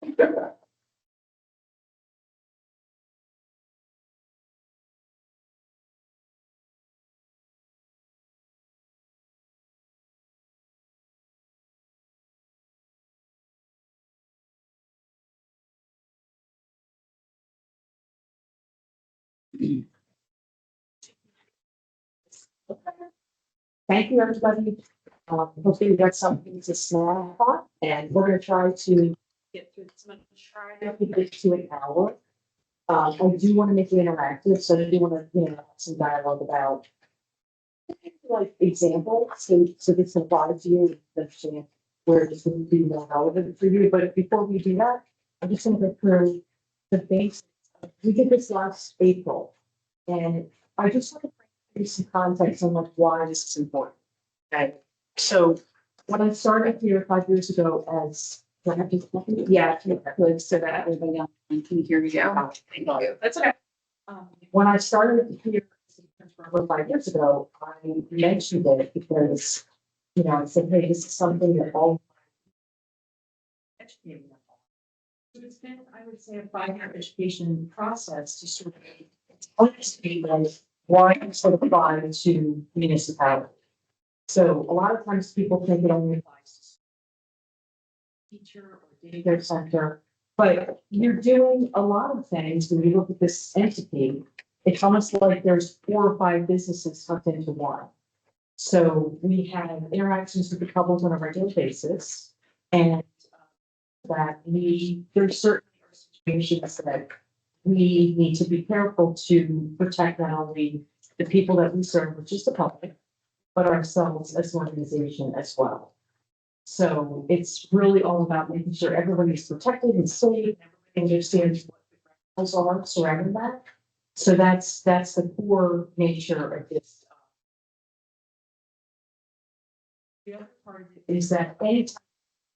Thank you, everybody. Hopefully you got something to snack on, and we're gonna try to get through this one, try to keep it to an hour. I do wanna make it interactive, so I do wanna, have some dialogue about like examples, so this applies to you, understand where this would be more relevant for you, but before we do that, I'm just gonna go through the basics. We did this last April, and I just want to bring you some context on like why this is important. Okay, so when I started here 5 years ago as, yeah, good, so that everybody else can hear me out. Thank you. That's okay. When I started here over 5 years ago, I mentioned it because, I said, hey, this is something that all educating them on. So it's been, I would say, a 5-year education process to sort of understand why it's sort of applied to municipality. So a lot of times people think it only applies to teacher or daycare center, but you're doing a lot of things when you look at this entity. It's almost like there's 4 or 5 businesses tucked into one. So we have interactions with the public on a regular basis, and there's certain situations that we need to be careful to protect not only the people that we serve, which is the public, but ourselves as an organization as well. So it's really all about making sure everybody's protected and safe, everybody understands what the rules are surrounding that. So that's the core nature of this. The other part is that any type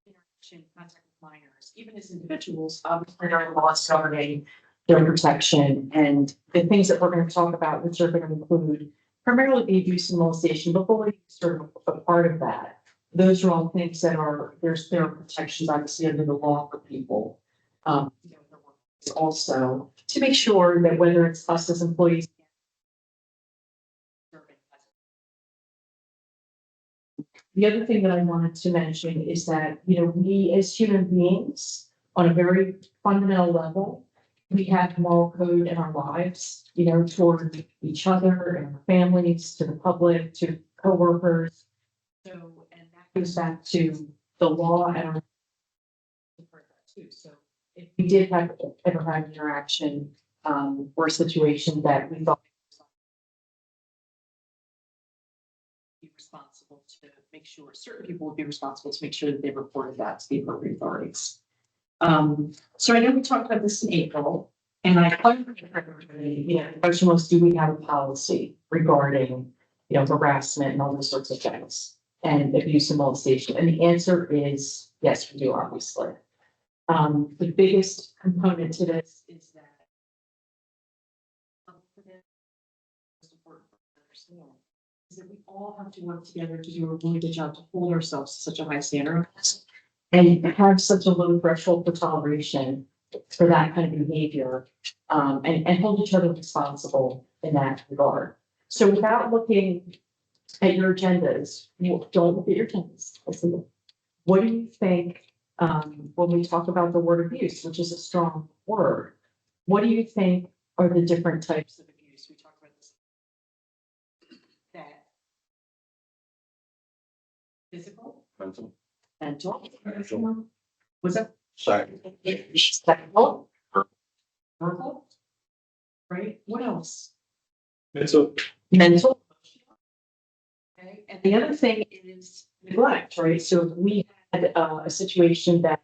of interaction, contact with minors, even as individuals, obviously there are laws governing their protection, and the things that we're going to talk about, which are going to include primarily the abuse and molestation, but bullying is sort of a part of that. Those are all things that there are protections obviously under the law for people. Also to make sure that whether it's us as employees. The other thing that I wanted to mention is that, we as human beings, on a very fundamental level, we have moral code in our lives, toward each other and our families, to the public, to coworkers. So, and that goes back to the law and our too. So if we did ever have an interaction, or a situation that we thought be responsible to make sure certain people would be responsible to make sure that they reported that to the appropriate authorities. So I know we talked about this in April, and I clarified for everybody, the question was, do we have a policy regarding, harassment and all those sorts of things and abuse and molestation? And the answer is yes, we do, obviously. The biggest component to this is that is that we all have to work together to do a really good job to hold ourselves to such a high standard and have such a low threshold for toleration for that kind of behavior, and hold each other responsible in that regard. So without looking at your agendas, don't look at your agendas. What do you think, when we talk about the word abuse, which is a strong word, what do you think are the different types of abuse? We talked about this. That physical, mental, was that sexual, verbal, right? What else? Mental. Okay, and the other thing is neglect, right? So if we had a situation that,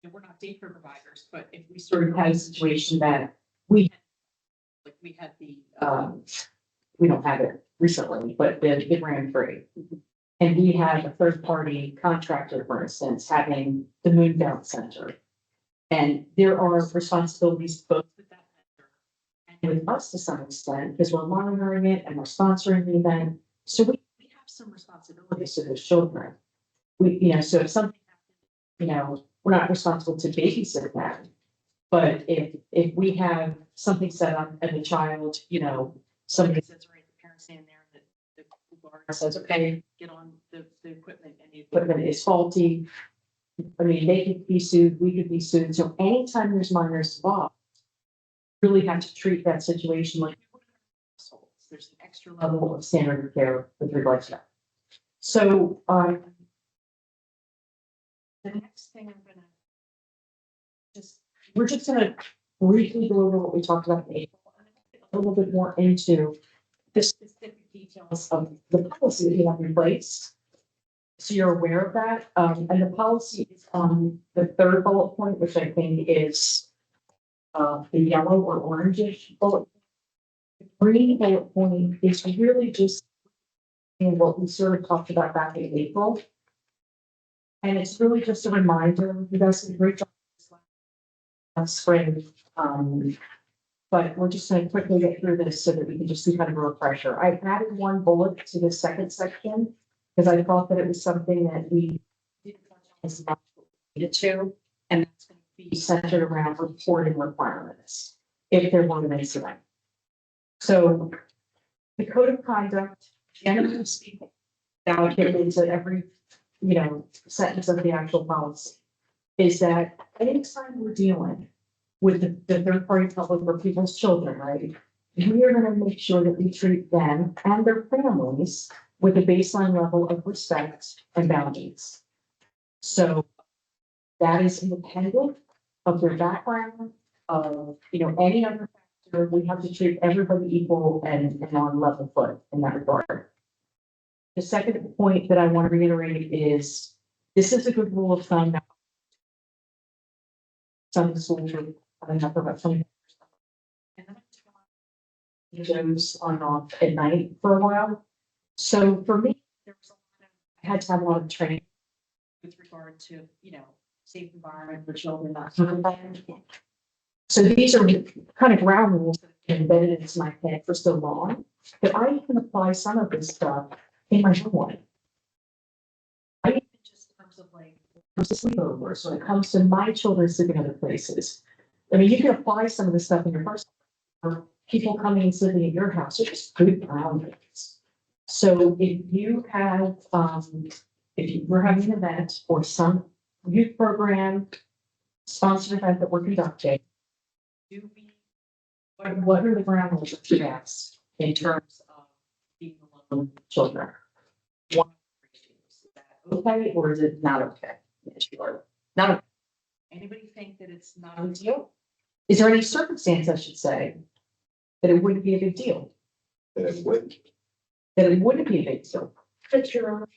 and we're not daycare providers, but if we sort of had a situation that we had the, we don't have it recently, but it ran free. And we have a third-party contractor, for instance, having the Moon Bounce Center. And there are responsibilities both with that vendor and with us to some extent, because we're monitoring it and we're sponsoring the event. So we have some responsibilities to those children. So if something happens, we're not responsible to babysit them. But if we have something set up and the child, somebody says, all right, the parents stand there and the guard says, okay, get on the equipment and the equipment is faulty. I mean, they could be sued, we could be sued. So anytime there's minors involved, really have to treat that situation like there's an extra level of standard of care with regards to that. So, the next thing we're just gonna briefly go over what we talked about in April, a little bit more into the specific details of the policy that we have in place. So you're aware of that, and the policy is on the third bullet point, which I think is the yellow or orangish bullet. The green bullet point is really just what we sort of talked about back in April. And it's really just a reminder, you guys did a great job last spring. But we're just gonna quickly get through this so that we can just do kind of a refresher. I added one bullet to the second section because I thought that it was something that we didn't touch on as much as we needed to, and that's going to be centered around reporting requirements if there were an incident. So the code of conduct, generally speaking, allocated into every sentence of the actual policy, is that anytime we're dealing with the third party public or people's children, right? We are going to make sure that we treat them and their families with a baseline level of respect and boundaries. So that is independent of their background, of any other factor. We have to treat everybody equal and on level foot in that regard. The second point that I want to reiterate is this is a good rule of thumb. Some schools are have about some and then those on off at night for a while. So for me, I had to have a lot of training with regard to, safe environment for children, that kind of thing. So these are kind of ground rules that have been embedded into my head for so long that I can apply some of this stuff in my own life. I even just in terms of like when it comes to sleepovers, when it comes to my children sleeping other places. I mean, you can apply some of this stuff in your personal or people coming and sleeping at your house. They're just good boundaries. So if you have, if we're having an event or some youth program, sponsored event that we're conducting, what are the ground rules that you ask in terms of being alone with children? One, is that okay, or is it not okay? Sure. Not okay. Anybody think that it's not a deal? Is there any circumstance, I should say, that it wouldn't be a big deal? That it wouldn't. That it wouldn't be a big deal? But your own child.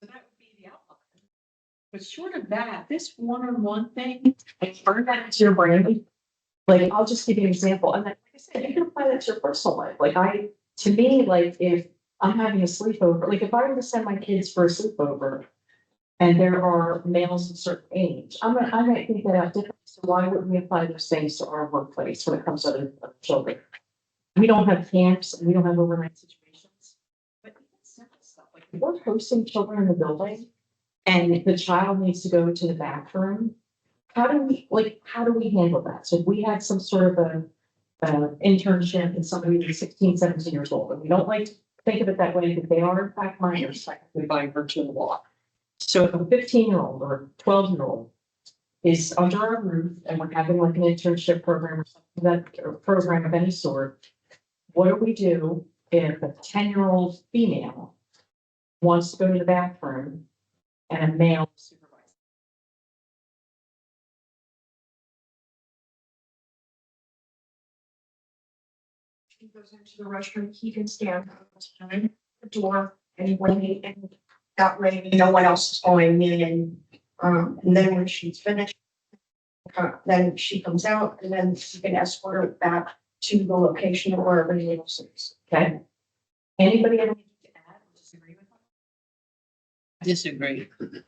So that would be the outline. But short of that, this one-on-one thing, like burn that into your brain. Like, I'll just give you an example. And then, like I said, you can apply that to your personal life. Like to me, like if I'm having a sleepover, like if I were to send my kids for a sleepover and there are males of a certain age, I might think that out differently. So why wouldn't we apply those things to our workplace when it comes to other children? We don't have camps and we don't have overnight situations. But even simple stuff, like if we're hosting children in the building and the child needs to go to the bathroom, how do we handle that? So if we had some sort of a internship and somebody who's 16, 17 years old, and we don't like to think of it that way, but they are in fact minors, technically by virtue of the law. So if a 15-year-old or 12-year-old is under our roof and we're having like an internship program or something that or program of any sort, what do we do if a 10-year-old female wants to go to the bathroom and a male supervisor? He goes into the restroom, he can stand outside the door and wait, and that way no one else is going in. And then when she's finished, then she comes out and then you can escort her back to the location of wherever you will see. Okay. Anybody have anything to add or disagree with that? Disagree. What do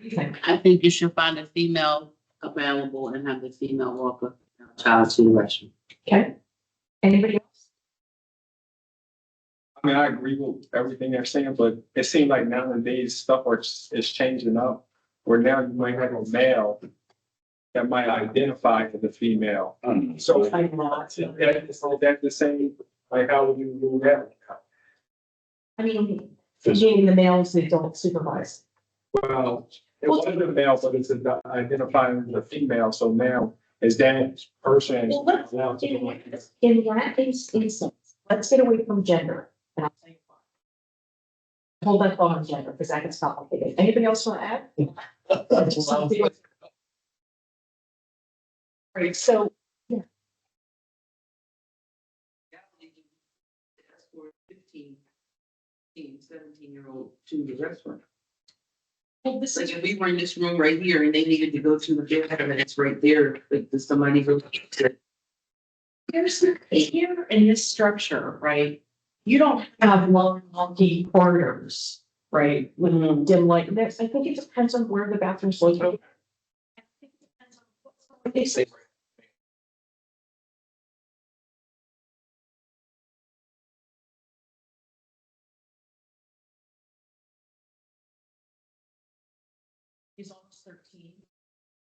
you think? I think you should find a female available and have the female walk a child to the restroom. Okay. Anybody else? I mean, I agree with everything they're saying, but it seems like nowadays stuff is changing up. Where now you might have a male that might identify as a female. So I'm not. is that the same, like how would you do that? I mean, being the males that don't supervise. Well, it wasn't a male, but it's identifying as a female, so now is that person. Well, let's, in that instance, let's get away from gender. And I'll tell you why. Hold that thought on gender, because that gets complicated. Anybody else want to add? Something. Right, so, Yeah, they can escort 17-year-old to the restaurant. well, this Like is, if we were in this room right here and they needed to go to the bathroom and it's right there, like does somebody really? here's the, here in this structure, right? You don't have long, wonky corridors, right? With dim light. There's, I think it depends on where the bathroom's located. I think it depends on what they say. She's almost 13.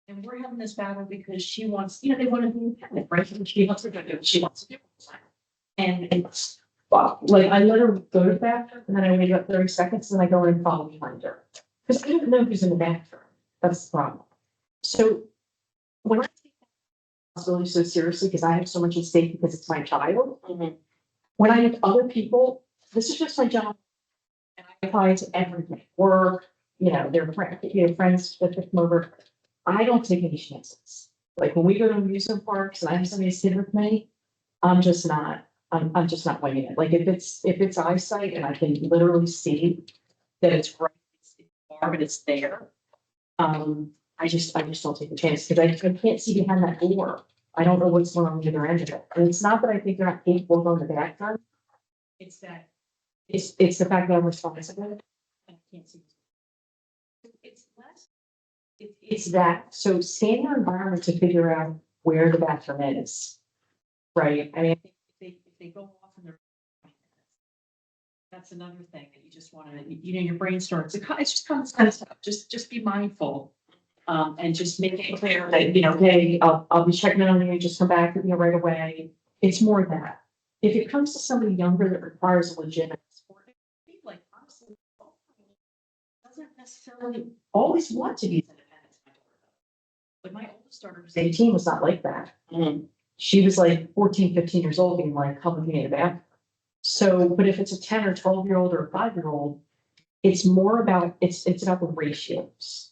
And we're having this battle because she wants, they want to be independent, right? And she wants to do what she wants to do. And it's, wow, like I let her go to the bathroom and then I wait about 30 seconds and I go in and follow behind her. Because I don't know who's in the bathroom. That's the problem. So when I take that responsibility so seriously, because I have so much at stake because it's my child, when I have other people, this is just my job. And I apply to everything, work, they're friends that come over. I don't take any chances. Like when we go to amusement parks and I have somebody sit with me, I'm just not winging it. Like if it's eyesight and I can literally see that it's right, it's far, but it's there. I just don't take the chance because I can't see behind that door. I don't know what's going on the other end of it. And it's not that I think they're not capable of going the bathroom. It's that it's the fact that I'm responsible and I can't see. It's less. It's that, so scan your environment to figure out where the bathroom is. Right, I mean, I think if they go off in their. That's another thing that you just wanna, your brain starts, it's just kind of stuff, just be mindful. And just make it clear that, hey, I'll be checking on you, just come back, right away. It's more that. If it comes to somebody younger that requires a legitimate support, like honestly, doesn't necessarily always want to be independent. But my oldest daughter was 18, was not like that. She was like 14, 15 years old, being like, come with me in the bathroom. So, but if it's a 10 or 12-year-old or a 5-year-old, it's more about, it's about the ratios.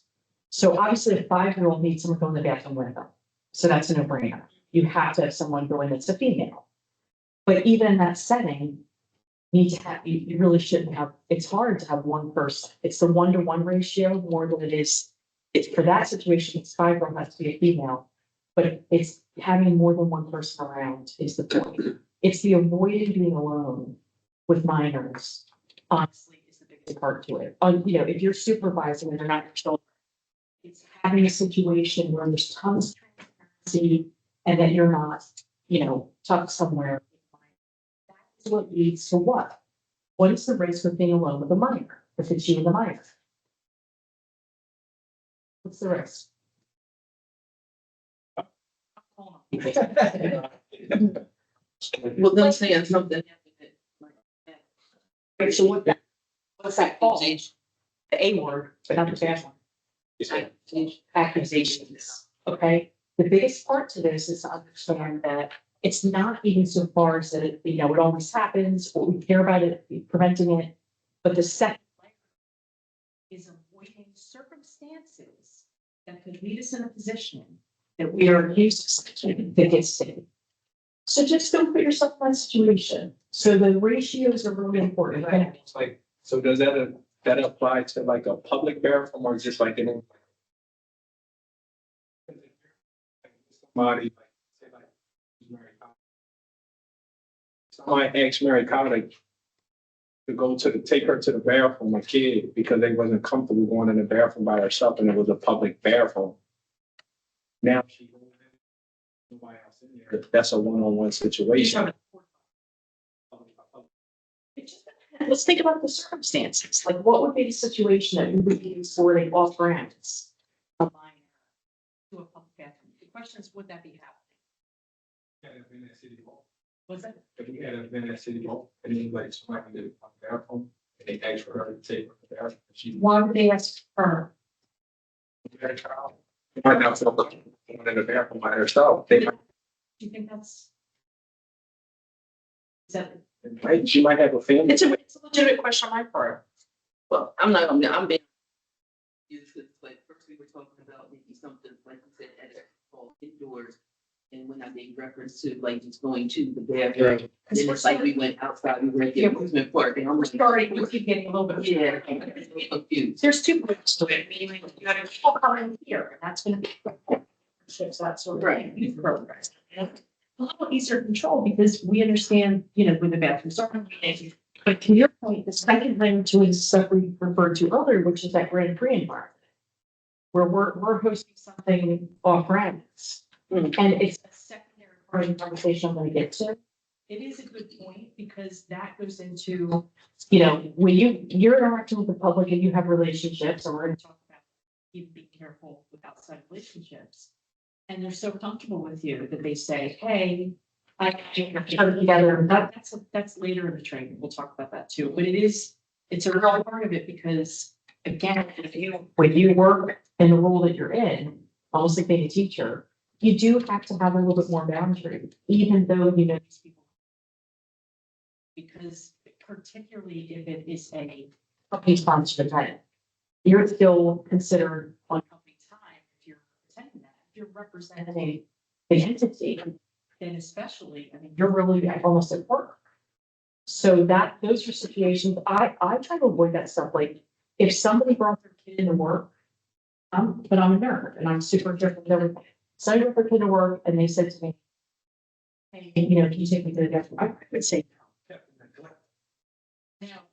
So obviously a 5-year-old needs someone to go in the bathroom with them. So that's a no-brainer. You have to have someone go in that's a female. But even in that setting, you really shouldn't have, it's hard to have one person. It's the 1-to-1 ratio more than it is. It's for that situation, it's 5-year-old has to be a female, but it's having more than one person around is the point. It's the avoiding being alone with minors, honestly, is the biggest part to it. If you're supervising and they're not your children, it's having a situation where there's tons of transparency and that you're not, tucked somewhere. That's what leads to what? What is the risk of being alone with a minor if it's you and the minor? What's the risk? Well, them saying something. Right, so what's that called? The A word, but not the bad one. Accusations. Okay, the biggest part to this is to understand that it's not even so far as that it always happens, or we care about it, preventing it. But the second layer is avoiding circumstances that could lead us in a position that we are used to something that gets sick. So just don't put yourself in that situation. So the ratios are really important. Right? It's like, so does that apply to like a public bathroom or just like in somebody like say like Mary Collins. Somebody asked Mary Collins to take her to the bathroom, a kid, because they wasn't comfortable going in the bathroom by herself and it was a public bathroom. Now she goes in, nobody else in there. That's a one-on-one situation. It just depends let's think about the circumstances, like what would be the situation that we would use for an off-ramps? A minor to a public bathroom. The question is, would that be happening? Had it been at City Hall, Was that? if we had it been at City Hall, and then like somebody did a bathroom, and they asked for her to take her to the bathroom, she. Why would they ask her? Had a child. She might not feel comfortable going in the bathroom by herself, they might, Do you think that's? Is that? right, she might have a family. It's a legitimate question on my part. Well, I'm not, I'm being. Used to, like, first we were talking about maybe something, like you said, at indoors. And when I made reference to like just going to the bathroom, then it's like we went outside, we were at the amusement park and I'm We're like. starting, we keep getting a little bit. Yeah, I'm confused. There's two parts to it, meaning you have people coming here, and that's gonna be. Ships, that sort of thing, Right. youth programs. And a little easier to control because we understand, you know, when the bathrooms are. But to your point, the second language is stuff we referred to earlier, which is that Grand Prix environment. Where we're hosting something off ramps. Mm. And it's a secondary part of the conversation I'm gonna get to. It is a good point because that goes into, you know, when you're interacting with the public and you have relationships, and we're gonna talk about you being careful with outside relationships. And they're so comfortable with you that they say, hey, I can come together. And that's later in the training. We'll talk about that too. But it's a real part of it because again, when you work in the role that you're in, almost like being a teacher, you do have to have a little bit more boundary, even though you know these people. Because particularly if it is a company sponsored event, you're still considered on company time if you're attending that. If you're representing the entity, then especially, I mean, you're really almost at work. So those are situations, I try to avoid that stuff, like, if somebody brought their kid into work, but I'm a nerd and I'm super careful with everything. Somebody brought their kid to work and they said to me, hey, you know, can you take me to the bathroom? I would say no. Now,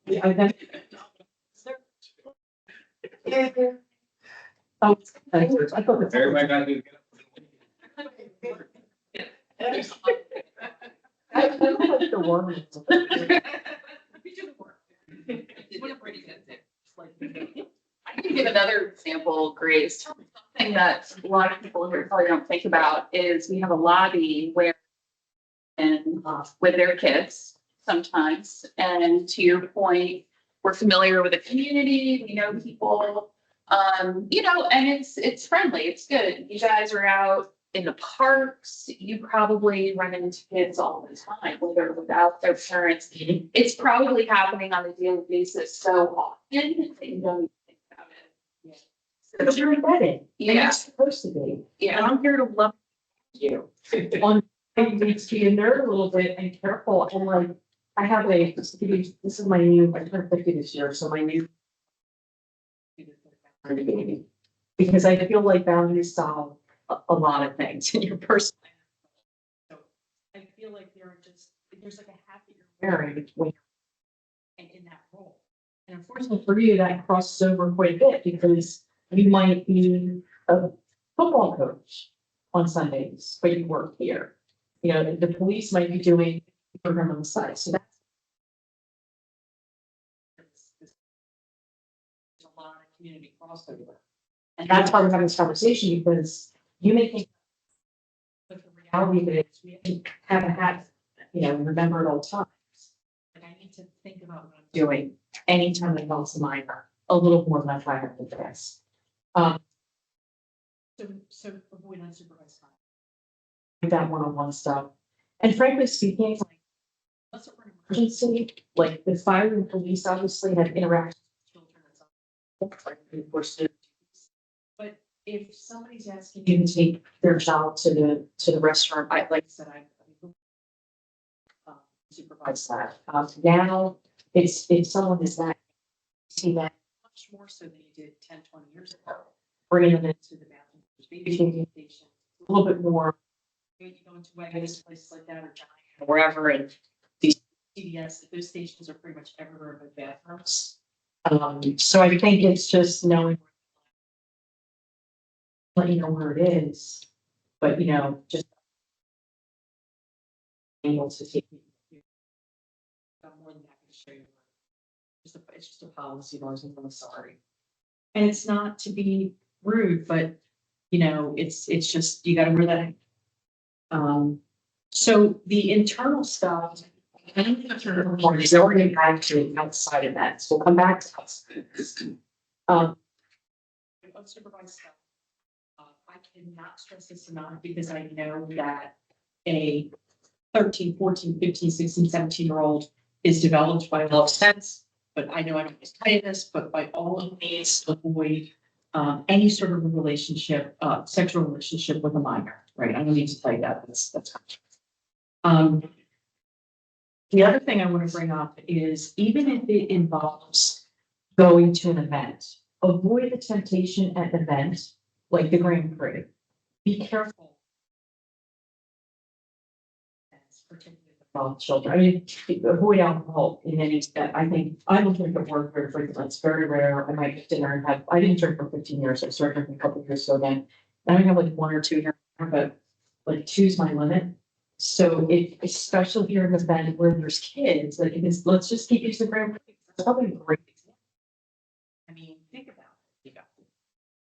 oh, I thought that's. Everybody got to get I like the worm. We do the work. Whatever it is, it's like. I can give another example, Grace. Something that a lot of people here probably don't think about is we have a lobby where and with their kids sometimes. And to your point, we're familiar with the community, we know people, you know, and it's friendly, it's good. You guys are out in the parks, you probably run into kids all the time, whether without their parents. It's probably happening on a daily basis so often that you don't even think about it. Because you're embedded. And Yeah. you're supposed to be. And Yeah, I'm here to love you. On, you need to be a nerd a little bit and careful. And like, I have this is my new, I turned 50 this year, so my new. Because I feel like boundaries solve a lot of things in your personal life. So I feel like there's like a hat that you're wearing when you're in that role. And unfortunately for you, that crosses over quite a bit because you might be a football coach on Sundays, but you work here. You know, the police might be doing a program on the side, so that's. There's a lot of community crossover. And that's why we're having this conversation, because you may think. But the reality of it is, we have a hat, you know, remember at all times. And I need to think about what I'm doing anytime I cross a minor, a little more than I have in the past. So avoid unsupervised time. With that one-on-one stuff. And frankly speaking, like, unless it were an emergency, like the fire and police obviously have interactions with children. But if somebody's asking you to take their child to the restaurant, like I said, I supervise that. Now, it's someone is that, see that much more so than you did 10, 20 years ago. Bringing them into the bathroom, maybe changing station, a little bit more. You go into Wegmans, places like that, or Giant, or wherever, and these CVS, those stations are pretty much everywhere with bathrooms. So I think it's just knowing. Let you know where it is, but you know, just. Able to take. I'm more than happy to show you It's just a policy, Lars, I'm really sorry. And it's not to be rude, but, it's just, you gotta wear that. So the internal stuff. Is already actually outside of that, so we'll come back to us. Unsupervised stuff. I cannot stress this enough because I know that a 13, 14, 15, 16, 17-year-old is developed by love sense. But I know I don't just tell you this, but by all means, avoid any sort of a relationship, sexual relationship with a minor, right? I don't need to tell you that, that's. The other thing I want to bring up is even if it involves going to an event, avoid the temptation at an event like the Grand Prix. Be careful. Particularly with children, I mean, avoid alcohol in any step. I think I don't drink at work very frequently. It's very rare. I might get dinner and have. I didn't drink for 15 years. I started drinking a couple of years ago. Then I only have like 1 or 2 here, but like 2's my limit. So if, especially here in the event where there's kids, like if it's, let's just keep it to the Grand Prix. That's probably a great example. I mean, think about it. They got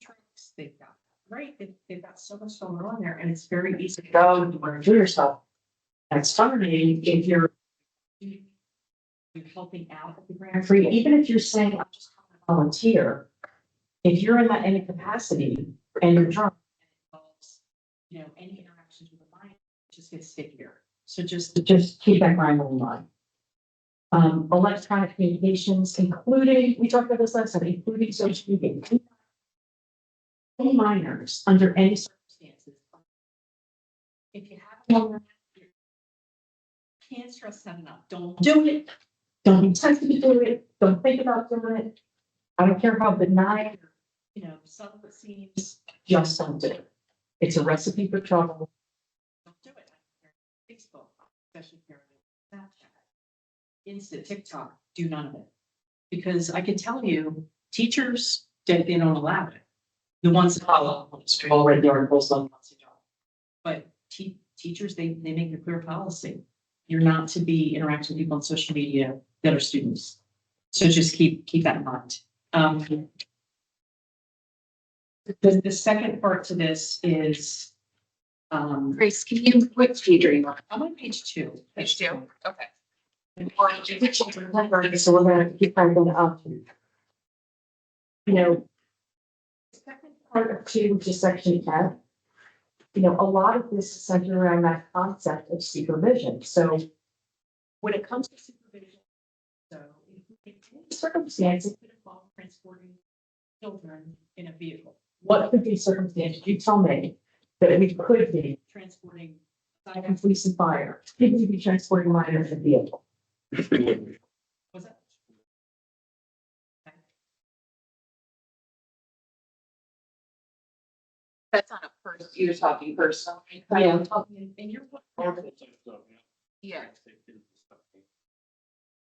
trucks. They've got right. They've got so much going on there, and it's very easy to go and you want to do yourself. That's fine if you're helping out at the Grand Prix, even if you're saying, I'm just going to volunteer. If you're in that any capacity and you're drunk, any interactions with a mind just gets stickier. So just keep that mind in mind. Electronic communications, including, we talked about this last time, including social media. Any minors under any circumstances. If you have can't stress that enough. Don't do it. Don't be tempted to do it. Don't think about doing it. I don't care how benign, subtle it seems. Just don't do it. It's a recipe for trouble. Don't do it. Facebook, especially here on Snapchat, Insta, TikTok. Do none of it because I can tell you, teachers they don't allow it. The ones that follow already the articles on once you don't. But teachers they make a clear policy. You're not to be interacting with people on social media that are students. So just keep that in mind. The second part to this is Grace, can you, what page are you on? I'm on page 2. Page 2, okay. So we're going to keep going up. The second part of 2, which is section F. A lot of this is centered around that concept of supervision. So when it comes to supervision, so in any circumstance, it could involve transporting children in a vehicle. What could be circumstances? You tell me that we could be transporting aside from police and fire. Could we be transporting minors in a vehicle? Was that? That's on a person, you're talking personal. Yeah, I'm talking in your book. Yeah.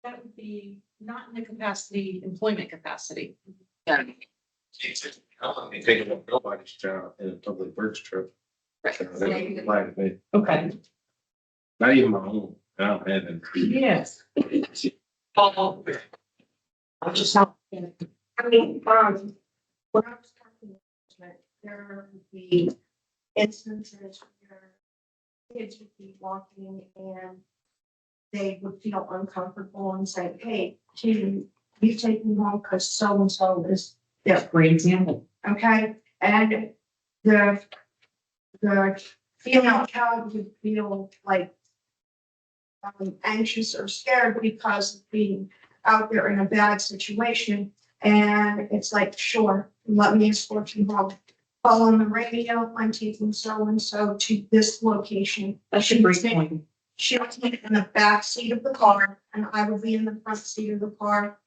That would be not in the capacity, employment capacity. Yeah. I don't think about nobody's child in a public works trip. Right. Okay. Not even my own. I don't have it. Yes. I'm just not. I mean, when I was talking, there would be instances where kids would be walking and they would feel uncomfortable and say, hey, can you take me home because so-and-so is there, Great example. okay? And the female child would feel like anxious or scared because of being out there in a bad situation. And it's like, sure, let me escort you home. Call on the radio, I'm taking so-and-so to this location. That's a great point. She would be in the back seat of the car and I would be in the front seat of the car.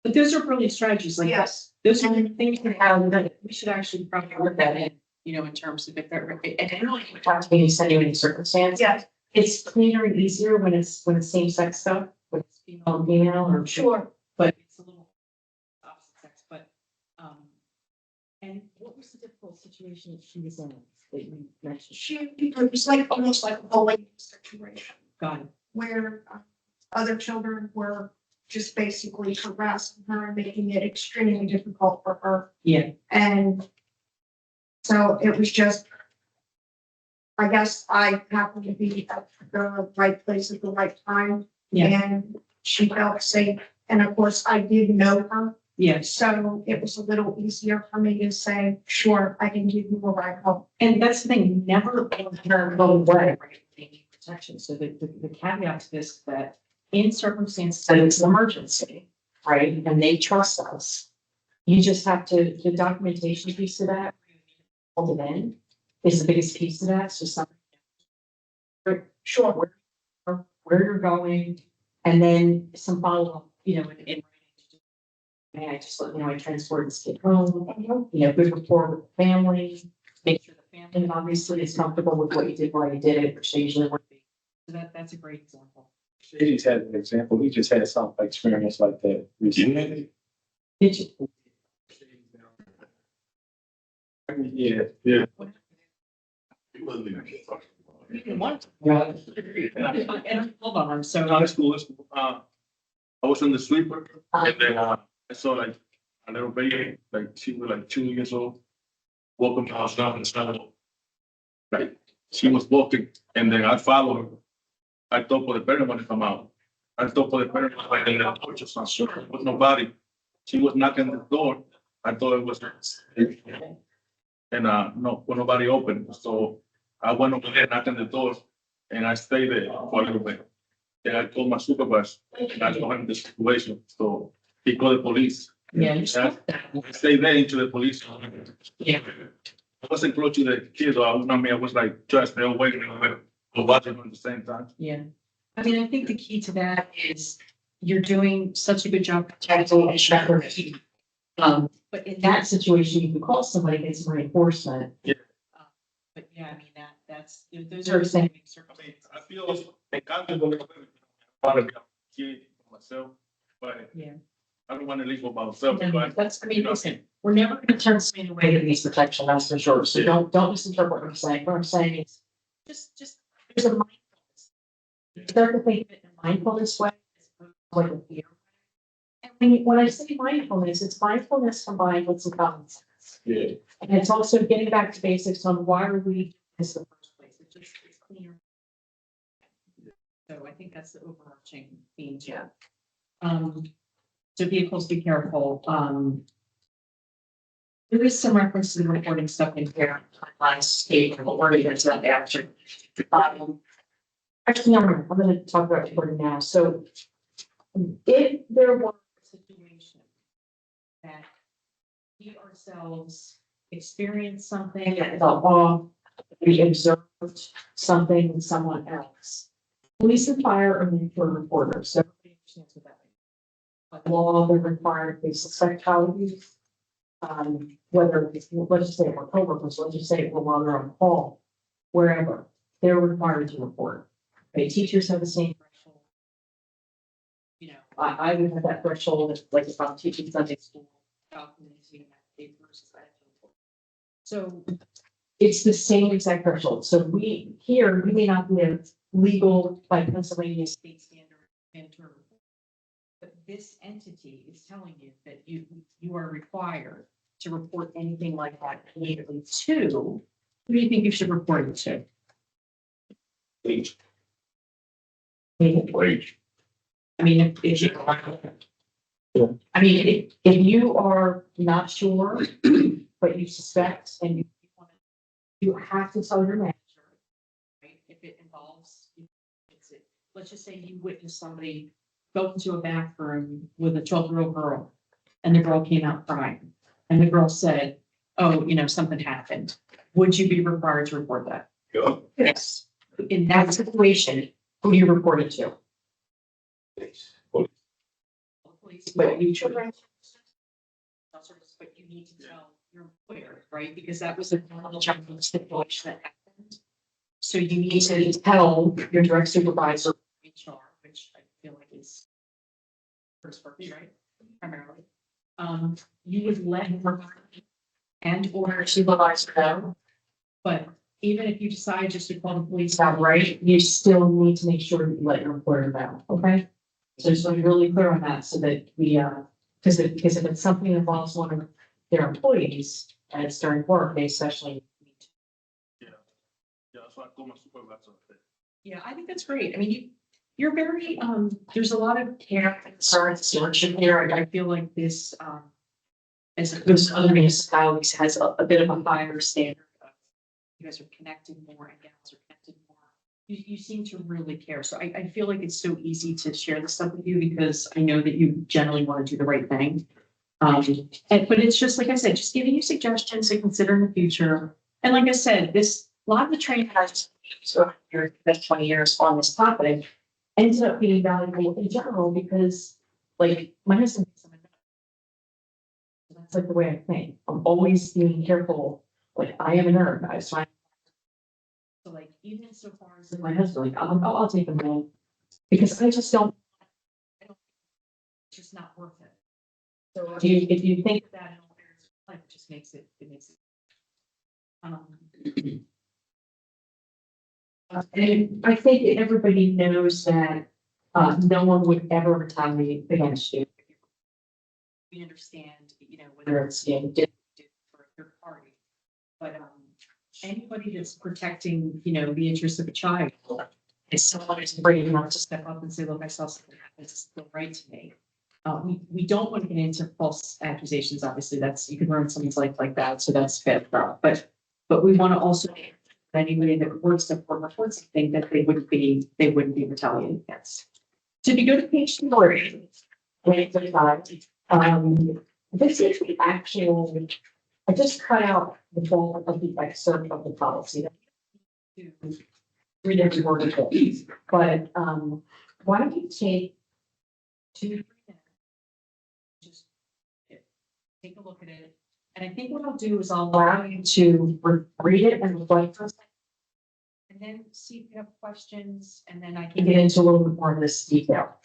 But those are brilliant strategies like that. Yes. Those are things that have that we should actually probably look at it, in terms of if they're, and I know you were talking about extenuating circumstance. Yes, It's cleaner and easier when it's same sex stuff, when it's female and female or sure. but it's a little opposite sex, but, and what was the difficult situation that she was in that you mentioned? It was like almost like a bullying situation Got it. where other children were just basically harassing her and making it extremely difficult for her. Yeah. And so it was just, I guess I happened to be at the right place at the right time. Yeah. And she felt safe. And of course, I did know her. Yes. So it was a little easier for me to say, sure, I can give you a ride home. And that's the thing, never let her go away, right? They need protection. So the caveat to this, that in circumstances that it's an emergency, right, and they trust us, you just have to, the documentation piece of that, hold it in, is the biggest piece of that, so something. Sure, where you're going, and then some follow-up, in writing. May I just let you know, I transported this kid home, good rapport with the family, make sure the family obviously is comfortable with what you did while you did it, which they usually would be. So that's a great example. Shady's had an example. He just had some experience like that recently. Did you? Yeah. You didn't want to. Yeah. And hold on, so. No, it's cool, it's cool. I was on the sweeper, and then, I saw like a little baby, like she was like 2 years old. Walking down the sidewalk. Like, she was walking, and then I followed her. I thought for the parent to come out. I thought for the parent, like in the porch or something, there was nobody. She was knocking the door. I thought it was. And, no, nobody opened, so I went over there knocking the door, and I stayed there for a little bit. Then I called my supervisor, and I told him the situation, so he called the police. Yeah. I stayed there into the police. Yeah. I wasn't close to the kids, or I was like, just they were waiting, but watching at the same time. Yeah. I mean, I think the key to that is you're doing such a good job protecting and shepherding. But in that situation, you can call somebody, get some reinforcement. Yeah. But yeah, I mean, that's, those are extenuating I mean, circumstances. I feel they can't do what I want to be a kid for myself, but Yeah. I don't want to leave for myself, No, but that's, I mean, listen, we're never gonna turn somebody away that needs protection, that's for sure. So don't misinterpret what I'm saying. What I'm saying is just, there's a mindfulness. You start to think of it in a mindfulness way, as opposed to like a fear. And when I say mindfulness, it's mindfulness combined with some common sense. yeah. And it's also getting back to basics on why are we doing this in the first place? It's cleaner. So I think that's the overarching theme too. So vehicles, be careful. There is some reference to the reporting stuff in here. Last statement, but we're going to that after. Actually, I'm gonna talk about reporting now. So if there were a situation that we ourselves experienced something that felt off, we observed something in someone else, police and fire are meant for reporters, so everybody understands what that means. By law, they're required, they suspect child abuse. Whether it's, let's just say we're coworkers, let's just say we're while they're on call, wherever, they're required to report. Okay, teachers have the same threshold. I would have that threshold, like if I'm teaching Sunday school, documenting that papers. So it's the same exact threshold. So we may not live legal by Pennsylvania state standard mandatory report. But this entity is telling you that you are required to report anything like that immediately to, who do you think you should report it to? Wage. I mean, if you, I mean, if you are not sure, but you suspect and you want to, you have to tell your manager, right? If it involves, let's just say you witnessed somebody go into a bathroom with a 12-year-old girl and the girl came out crying and the girl said, oh, something happened. Would you be required to report that? Yeah. Yes. In that situation, who do you report it to? Police, but you should. But you need to tell your employer, right? Because that was a challenging situation that happened. So you need to tell your direct supervisor, HR, which I feel like is first purpose, right? Primarily. You would let her and or supervisor know. But even if you decide just to call the police outright, you still need to make sure that you let your employer know, okay? So just want to be really clear on that so that we, because if it's something that involves one of their employees and it's during work, they especially need to. Yeah, that's why I told my supervisor. Yeah, I think that's great. I mean, you're very, there's a lot of care and concern and stewardship here. I feel like this, as opposed to other municipalities, has a bit of a higher standard. You guys are connected more and gals are connected more. You seem to really care. So I feel like it's so easy to share this stuff with you because I know that you generally want to do the right thing. But it's just, like I said, just giving you suggestions to consider in the future. And like I said, a lot of the training that I just, so your best 20 years on this topic ended up being valuable in general because like my husband thinks I'm a nerd. That's like the way I think. I'm always being careful. Like I am a nerd. I was trying. So like even so far as my husband, like I'll take him home because I just don't. It's just not worth it. So if you think that in all areas of life, it just makes it makes it. And I think that everybody knows that no one would ever retaliate against you. We understand, whether it's did for a third party, but anybody that's protecting, the interests of a child, if someone is brave enough to step up and say, look, I saw something happen, it's still right to me. We don't want to get into false accusations. Obviously, you can ruin someone's life like that, so that's fair. But we want to also anybody that works to report something that they wouldn't be retaliated against. So if you go to page 40, this is the actual. I just cut out the bulk of the excerpt of the policy. To read every word of it, but why don't you take 2 3 minutes, just take a look at it, and I think what I'll do is I'll allow you to read it and reflect for a second, and then see if you have questions, and then I can get into a little bit more of this detail.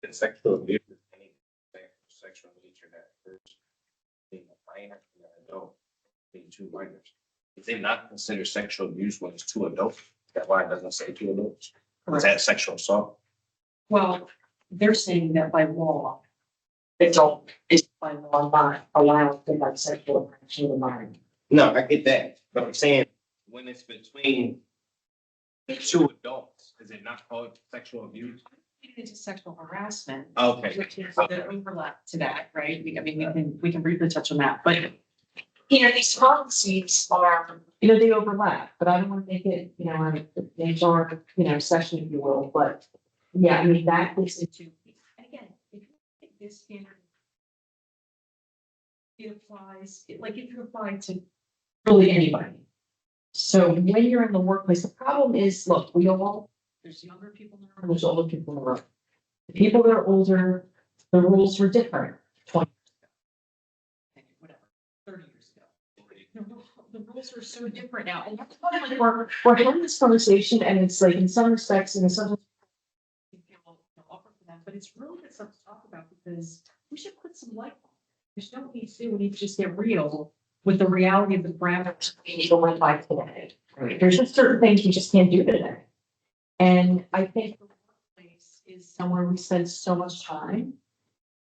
The sexual abuse is any sexual nature that occurs being a minor and an adult, being two minors. If they not consider sexual abuse when it's two adults, that's why it doesn't say two adults. Is that sexual assault? Well, they're saying that by law, adult is by law not allowed to have sexual interaction with a minor. No, I get that, but I'm saying when it's between two adults, is it not called sexual abuse? Into sexual harassment. Okay. Which is the overlap to that, right? We can briefly touch on that, but. These policies are, they overlap, but I don't want to make it, an HR, session, if you will, but. Yeah, I mean, that is into, and again, if you take this standard. It applies, it can apply to really anybody. So when you're in the workplace, the problem is, look, there's younger people in the room, there's older people in the room. The people that are older, the rules were different 20 years ago. Whatever, 30 years ago. The rules are so different now. And that's why, like, we're having this conversation, and it's like, in some respects, and in some you feel awkward for them, but it's really good stuff to talk about, because we should put some light on it. There's no need to, we need to just get real with the reality of the parameters we need to live by today. Right? There's just certain things you just can't do today. And I think the workplace is somewhere we spend so much time.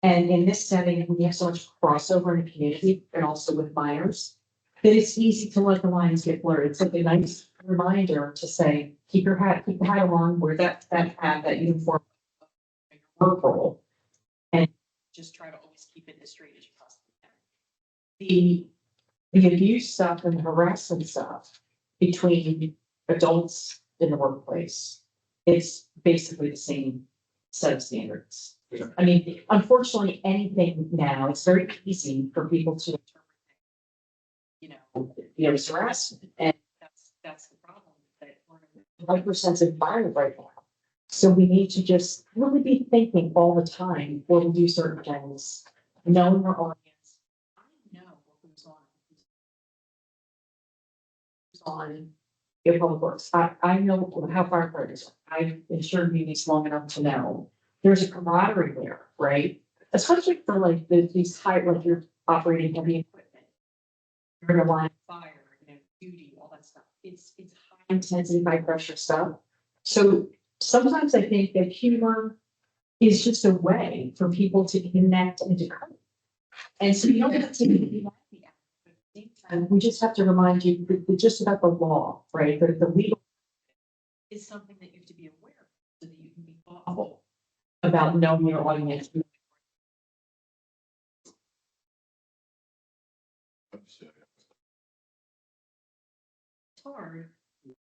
And in this setting, we have so much crossover in the community and also with minors, that it's easy to let the lines get blurred. It's like a nice reminder to say, keep the hat on, wear that hat, that uniform, work role, and just try to always keep it as straight as you possibly can. The abuse stuff and the harassment stuff between adults in the workplace, it's basically the same set of standards. Yeah. I mean, unfortunately, anything now, it's very easy for people to interpret, it's harassment, and that's the problem, that we're in a hypersensitive environment right now. So we need to just really be thinking all the time before we do certain things, knowing our audience. I know who's on your public works. I know how firefighters are. I've insured munis long enough to know there's a camaraderie there, right? Especially for like these high, like you're operating heavy equipment. You're in a line of fire, duty, all that stuff. It's high intensity, high pressure stuff. So sometimes I think that humor is just a way for people to connect and to cope. And so you don't have to be happy. And we just have to remind you that just about the law, right? The legal is something that you have to be aware of, so that you can be thoughtful about knowing your audience. It's hard.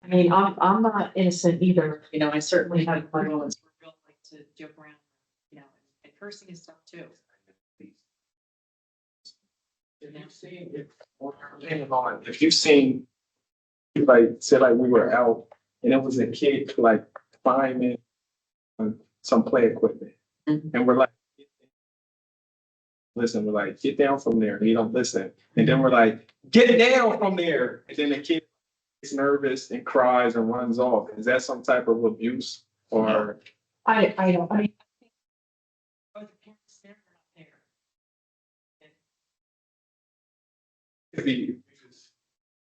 I mean, I'm not innocent either, I certainly have my moments where I like to joke around, and cursing is stuff too. If you've seen, like, say like we were out and it was a kid like climbing on some play equipment. Mhm. And we're like, listen, we're like, get down from there. And you don't listen. And then we're like, get down from there. And then the kid gets nervous and cries and runs off. Is that some type of abuse or? I don't, I mean. Are the parents there or not there? If he,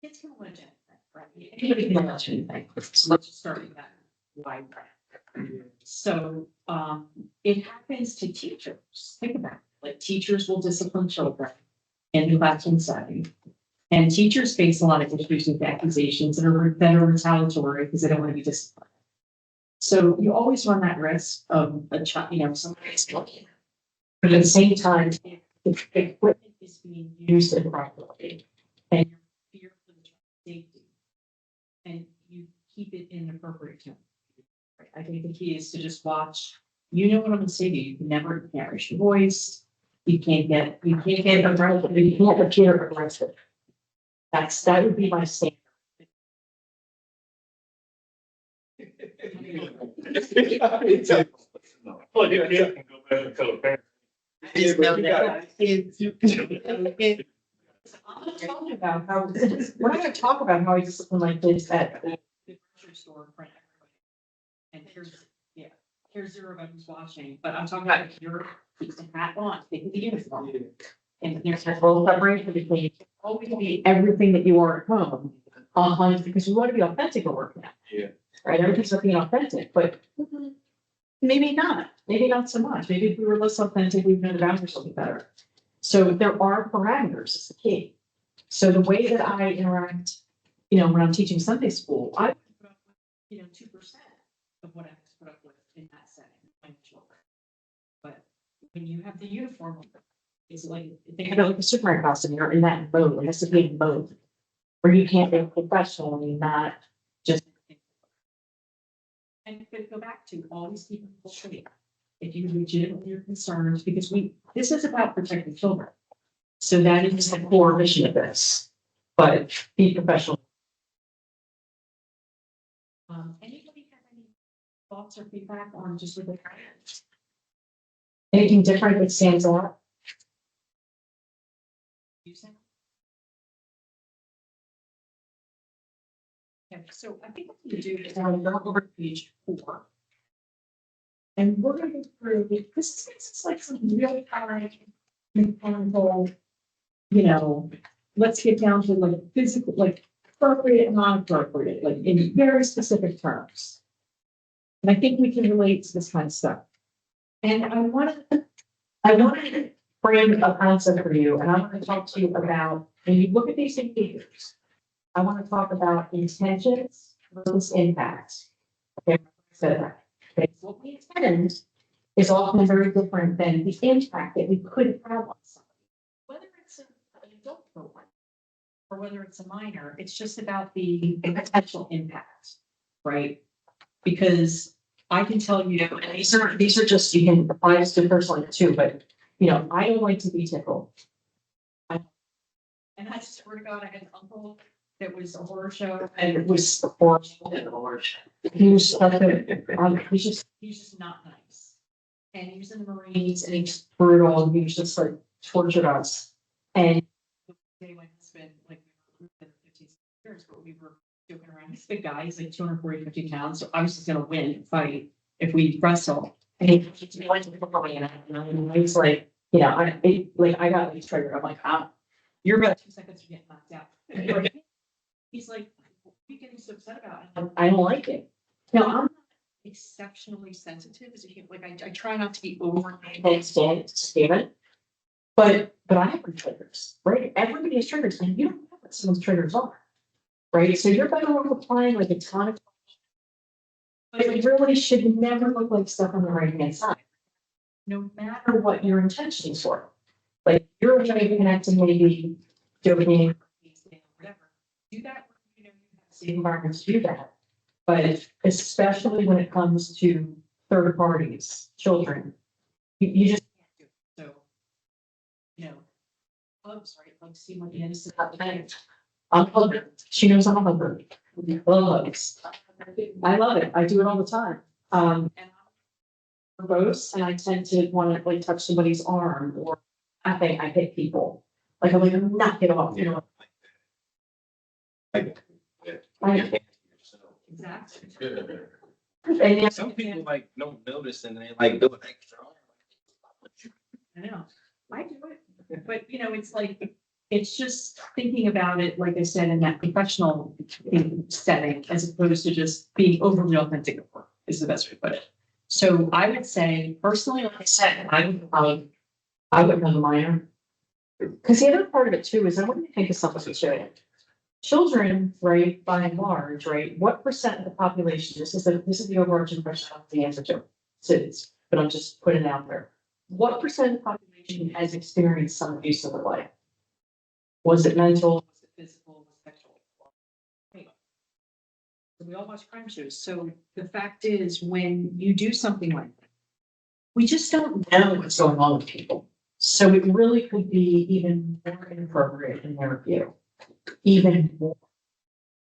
Kids can allege anything, right? Anybody can allege anything. So let's just start with that. Why? So, it happens to teachers. Think about it. Like, teachers will discipline children in the classroom setting. And teachers face a lot of issues with accusations that are retaliatory because they don't want to be disciplined. So you always run that risk of a child, somebody's looking. But at the same time, if equipment is being used improperly and you're fear for the child's safety, and you keep it in an appropriate tone. Right? I think the key is to just watch. You know what I'm going to say to you. You can't raise your voice. You can't get aggressive. You can't appear aggressive. That would be my standard. Well, yeah, can go back and tell the parents. I just know that. I'm not talking about how, we're not gonna talk about how I discipline like this at the grocery store in front of everybody. And here's zero of who's watching, but I'm talking about if you're, keep the hat on, take the uniform. And there's a full separation between, always be everything that you are at home. Because you want to be authentic at work now. Yeah. Right, everything's about being authentic, but maybe not so much. Maybe if we were less authentic, we'd know the boundaries a little bit better. So there are parameters, is the key. So the way that I interact, when I'm teaching Sunday school, I would put up with, 2% of what I have to put up with in that setting. my children. But when you have the uniform, it's like, they have like a Superman costume, you're in that mode, it has to be in mode. Where you can't be professional and not just. And if you go back to all these people, if you legitimately are concerned, because this is about protecting children. So that is the core mission of this, but be professional. Anybody have any thoughts or feedback on just with the grant? Anything different that stands out? Yeah, so I think what we do is I'll go over to page 4. And we're gonna go through, this is like some real time, mechanical, let's get down to like physical, like appropriate and non-appropriate, like in very specific terms. And I think we can relate to this kind of stuff. And I want to frame a concept for you, and I want to talk to you about, when you look at these indicators, I want to talk about intentions versus impacts. Okay, so that. Okay, what we intend is often very different than the impact that we could have on somebody. Whether it's an adult program or whether it's a minor, it's just about the potential impact, right? Because I can tell you, and these are just, you can apply this to personally too, but I don't like to be tickled. And I swear to God, I had an uncle that was a horror show, and it was horrible. He was he's just not nice. And he was in the Marines, and he was brutal, and he was just like tortured us. And my husband, like, we were 15 years, but we were joking around. He's a big guy, he's like 240, 50 pounds, so I was just gonna win and fight if we wrestle. And he went to the company, and he's like, I got like triggered. I'm like, you're about 2 seconds from getting knocked out. He's like, what are you getting so upset about? And I don't like it. Now, I'm not exceptionally sensitive as a human. Like, I try not to be over statement. But I have triggers, right? Everybody has triggers, and you don't know what someone's triggers are, right? So you're better off applying like a ton of, but it really should never look like stuff on the right hand side, no matter what your intentions were. Like, you're trying to connect and maybe dopamine, whatever. Do that when you have safe environments to do that. But especially when it comes to third parties, children, you just can't do it. So, hugs, right? Like, see what the innocent thing. I'm a hugger. She knows I'm a hugger. Love hugs. I love it. I do it all the time. And I'm verbose, and I tend to want to like touch somebody's arm, or I hit people. Like, I'm like, knock it off, Exactly. And yeah, Some people like don't notice and they like do it extra. I know, I do it, but it's like, it's just thinking about it, like I said, in that professional setting, as opposed to just being overly authentic at work, is the best way to put it. So I would say, personally, like I said, I would have a minor. Because the other part of it too is, I want you to think of something too. Children, right, by and large, right, what percent of the population, this is the overarching question of the answer to cities, but I'm just putting it out there. What percent of the population has experienced some abuse of their life? Was it mental? Was it physical? Was it sexual? Right. We all watch crime shows. So the fact is, when you do something like that, we just don't know what's going on with people. So it really could be even more inappropriate in their view. Even more.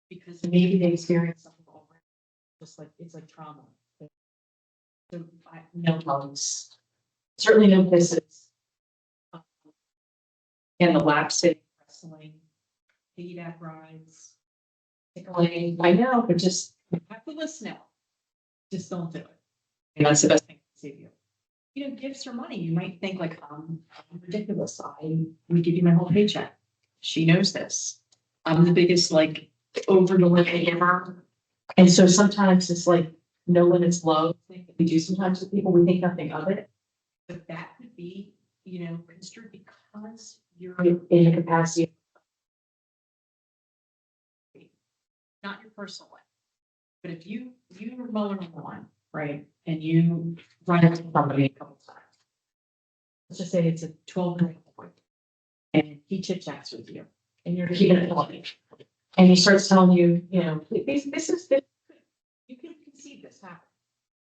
Because maybe they experienced something already. Just like, it's like trauma. So no hugs. Certainly no kisses. And the lap sitting, wrestling, piggyback rides, tickling. I know, but just you have to listen now. Just don't do it. And that's the best thing to save you. Gifts or money, you might think like, I'm ridiculous. We give you my whole paycheck. She knows this. I'm the biggest like over-delivering giver. And so sometimes it's like no limits love thing that we do sometimes with people. We think nothing of it. But that could be, construed because you're in a capacity. Not your personal life. But if you're mowing a lawn right? And you run into somebody a couple times. Let's just say it's a 12-minute appointment. And he chit chats with you and you're keeping it going. And he starts telling you, you know, this, you can conceive this happen.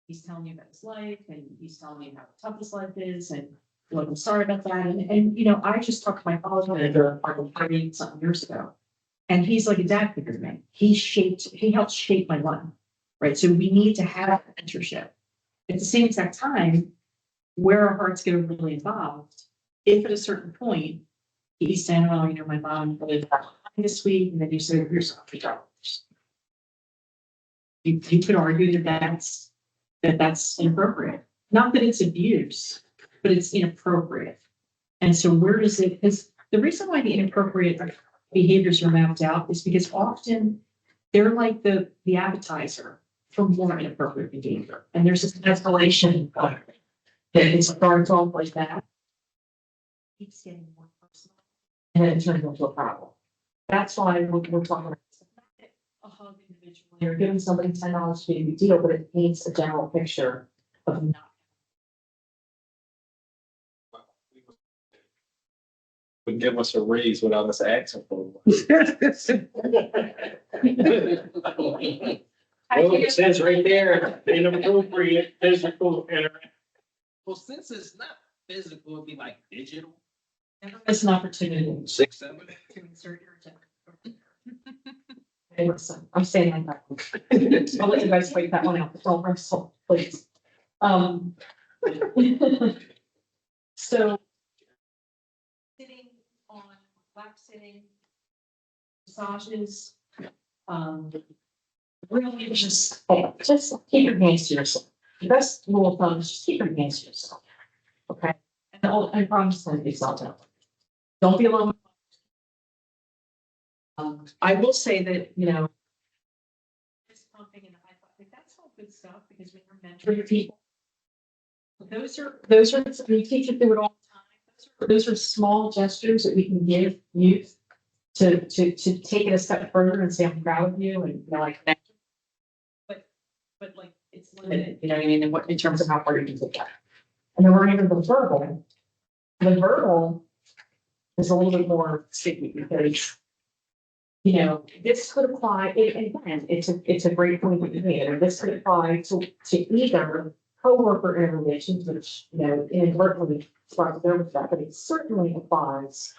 He's telling you about his life and he's telling you how tough his life is and look, I'm sorry about that. And, you know, I just talked to my college manager 30-something years ago. And he's like a dad figure to me. He helped shape my life, right? So we need to have mentorship. At the same exact time, where our hearts get really involved, if at a certain point, he's saying, well, you know, my mom really got behind this week, and then you say, here's $100. You could argue that that's inappropriate. Not that it's abuse, but it's inappropriate. And so where does it, because the reason why the inappropriate behaviors are mapped out is because often they're like the appetizer for more inappropriate behavior. And there's this escalation that it starts off like that. Keeps getting more personal. And then it turns into a problem. That's why we're talking about a hug individually. You're giving somebody $10 to be a big deal, but it paints a general picture of not. Would give us a raise without us asking for one. Well, it says right there, Inappropriate physical interaction. well, since it's not physical, it'd be like digital, Never miss an opportunity 6, 7. to insert your agenda. Hey, listen, I'm saying like that. I'll let you guys wait that one out, but don't wrestle, please. So. Sitting on lap sitting. Massages. Really just keep your hands to yourself. The best rule of thumb is just keep your hands to yourself. Okay? And I promise to be self out. Don't be alone. I will say that, you know, fist pumping and high five, like, that's all good stuff because when you're mentoring people, those are, we teach it through it all the time. Those are small gestures that we can give youth to take it a step further and say, I'm proud of you and, you know, like, connect. But like, it's limited, you know what I mean, in terms of how far you can take that. And then we're into the verbal. The verbal is a little bit more sticky because, you know, this could apply, and again, it's a great point that you made, and this could apply to either coworker interrelations, which, you know, inadvertently starts there with that, but it certainly applies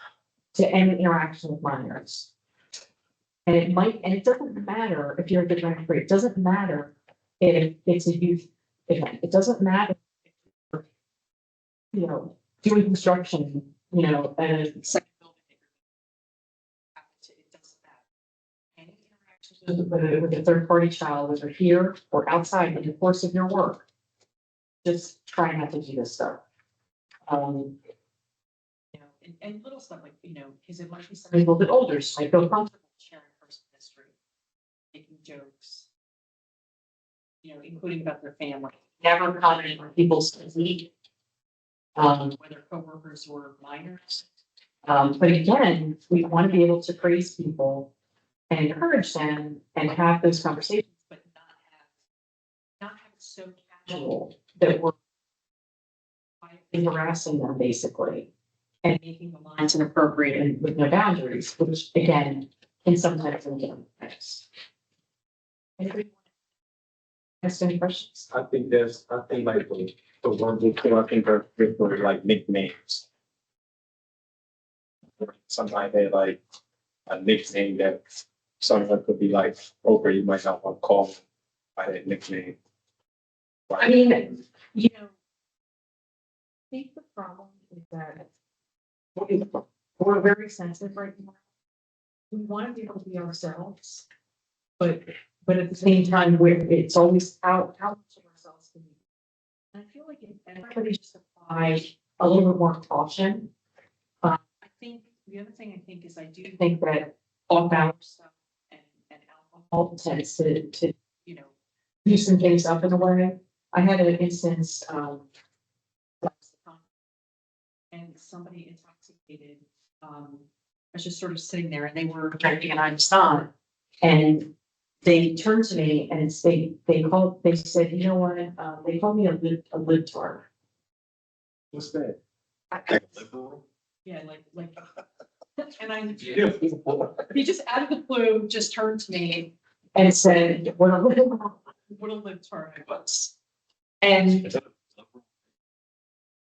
to any interaction with minors. And it doesn't matter if you're a good mentor, it doesn't matter if it's a youth event, it doesn't matter if you're, you know, doing construction, you know, at a second building. It doesn't matter. Any interactions with a third party child, whether here or outside in the course of your work, just try not to do this stuff. You know, and little stuff like, you know, because it might be somebody a little bit older, so I feel comfortable sharing personal history, making jokes, you know, including about their family. Never commenting on people's physique, whether coworkers or minors. But again, we want to be able to praise people and encourage them and have those conversations, but not have it so casual that we're harassing them basically and making the lines inappropriate and with no boundaries, which again, can sometimes be next. Anybody want to ask any questions? I think like the ones before, I think are really like nicknames. Sometimes they like a nickname that someone could be like, okay, you might not want to call them by that nickname. I mean, you know, I think the problem is that we're very sensitive right now. We want to be able to be ourselves, but at the same time, it's always how much of ourselves can we be. And I feel like if everybody just apply a little bit more caution. I think the other thing I think is I do think that off-balance stuff and alcohol tends to you know loosen things up in a way. I had an instance, and somebody intoxicated, I was just sort of sitting there and they were drinking and I was not. And they turned to me and it's, they said, you know what, they called me a libtard. What's that? Yeah, like, and he just out of the blue just turned to me and said, what a libtard I was. And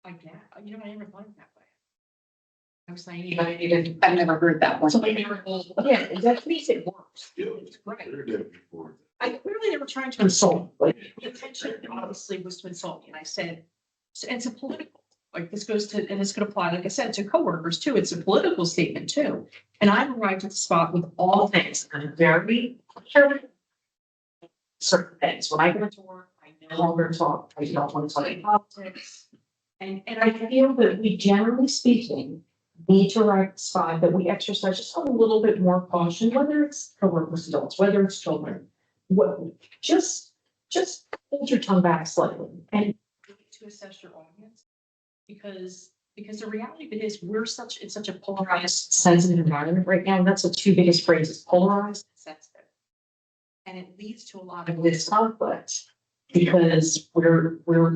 I get, you know, I never thought of that way. I was saying, I've never heard that one. so I never, yeah, that makes it worse. Right. Heard that before. I clearly never trying to insult, like, the intention obviously was to insult me, and I said, it's a political, like, this goes to, and this could apply, like I said, to coworkers too, it's a political statement too. And I've arrived at the spot with all things, and I'm very careful. Certain things, when I go to work, I no longer talk, I don't want to talk about politics. And I feel that we, generally speaking, need to arrive at the spot that we exercise just a little bit more caution, whether it's coworkers, adults, whether it's children. What, just hold your tongue back slightly and to assess your audience. Because the reality of it is we're in such a polarized, sensitive environment right now. And that's the two biggest phrases, polarized and sensitive. And it leads to a lot of this conflict because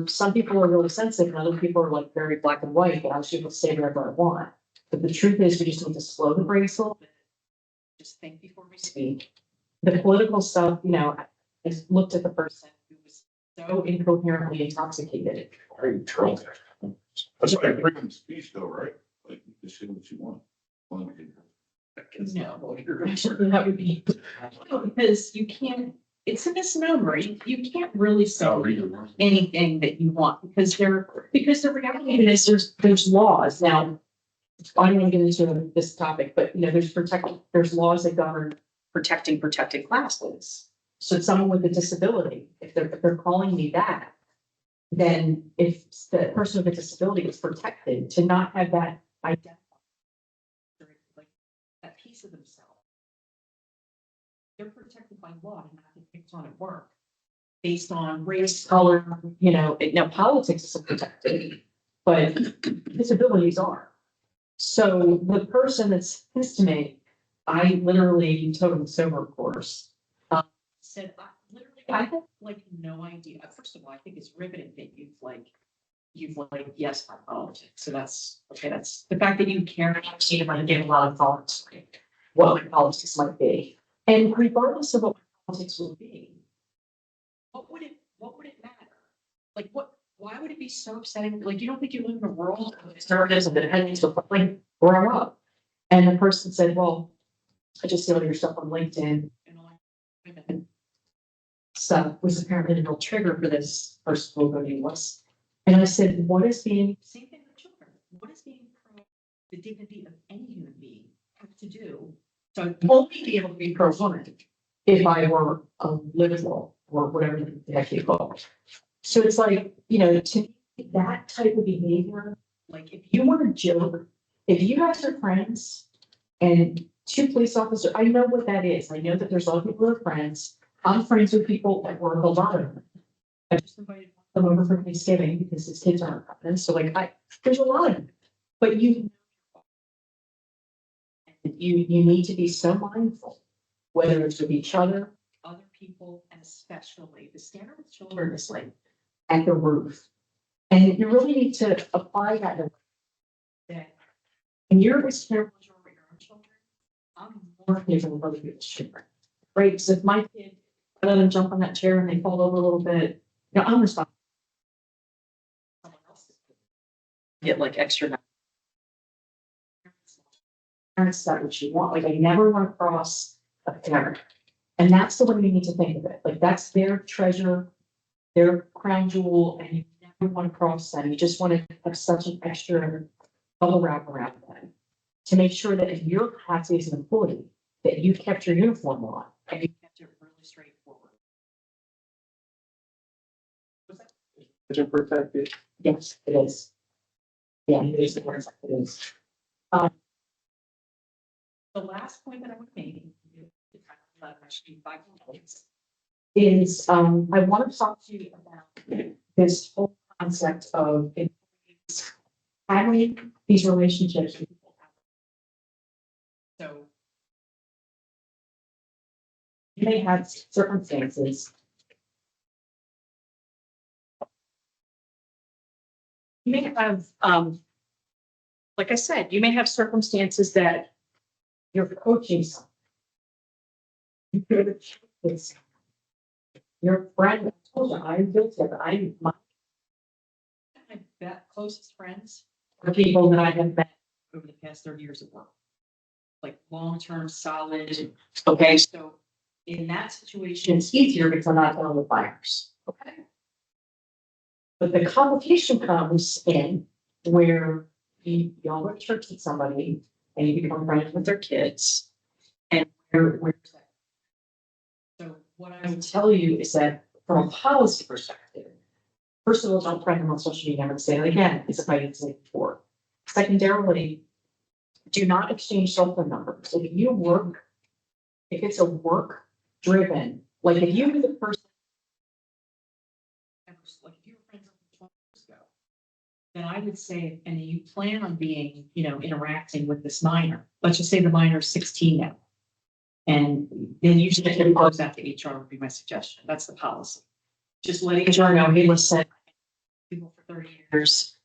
some people are really sensitive and other people are like very black and white, but I should able to say whatever I want. But the truth is we just need to slow the brakes a little bit. Just think before we speak. The political stuff, you know, I looked at the person who was so incoherently intoxicated. Why are you drunk? That's like freedom of speech though, right? Like you can say what you want. No, actually, that would be, because you can't, it's a misnomer. You can't really say anything that you want because the reality of it is there's laws. Now, I don't want to get into this topic, but you know, there's laws that govern protecting protected classes. So someone with a disability, if they're calling me that, then if the person with a disability is protected, to not have that identified, like that piece of themselves, they're protected by law and not get picked on at work based on race, color, you know, now politics isn't protected, but disabilities are. So the person that's pissed to me, I literally told him sober course, said, I have like no idea. First of all, I think it's riveting that you've yes, my politics. So that's okay. That's the fact that you care. I've seen it, I give a lot of thought to what my politics might be. And regardless of what my politics will be, what would it matter? Like why would it be so upsetting? Like, you don't think you live in a world of conservatives and independents, but like grow up. And the person said, well, I just see all your stuff on LinkedIn and all that women stuff was apparently the real trigger for this person who voting was. And I said, what is being, same thing with children, what is being pro the dignity of any human being have to do? So I'd only be able to be pro woman if I were a liberal or whatever the heck you call it. So it's like, you know, to me, that type of behavior, like if you want to joke, if you have your friends and two police officers, I know what that is. I know that there's a lot of people who are friends. I'm friends with people at work, a lot of them. I just invited them over for Thanksgiving because his kids aren't coming. So like there's a lot of them. But you need to be so mindful, whether it's with each other, other people, and especially the standard with children is like at the roof. And you really need to apply that. And you're as careful as you are with your own children. I'm more careful with other people's children. Right? Because if my kid, I let them jump on that chair and they fall over a little bit, you know, I'm responsible. Someone else get like extra. Parents, that what you want. Like I never want to cross a parent. And that's the way you need to think of it. Like that's their treasure, their crown jewel, and you never want to cross them. You just want to have such an extra bubble wrap around them to make sure that if you're happy as an employee, that you kept your uniform on and you kept it really straightforward. Is it protected? Yes, it is. Yeah, it is. It is. The last point that I would make is I want to talk to you about this whole concept of having these relationships with people. So You may have circumstances. You may have, like I said, you may have circumstances that you're coaching someone. You could have checked this. Your friend, I told you, I'm guilty of it. My closest friends are people that I have met over the past 30 years of work. Like long-term, solid, okay, so in that situation, it's easier because I'm not dealing with buyers, okay? But the complication comes in where you all go to church with somebody and you become friends with their kids. And where's that? So what I would tell you is that from a policy perspective, first of all, don't friend them on social media. I'm going to say it again, it's I didn't say it before. Secondarily, do not exchange cell phone numbers. If you work, if it's a work driven, like if you were the person. Like if you were friends with 20 years ago, then I would say, and you plan on being, interacting with this minor. Let's just say the minor is 16 now. And then you should close out the HR would be my suggestion. That's the policy. Just letting HR know, hey, listen, people for 30 years,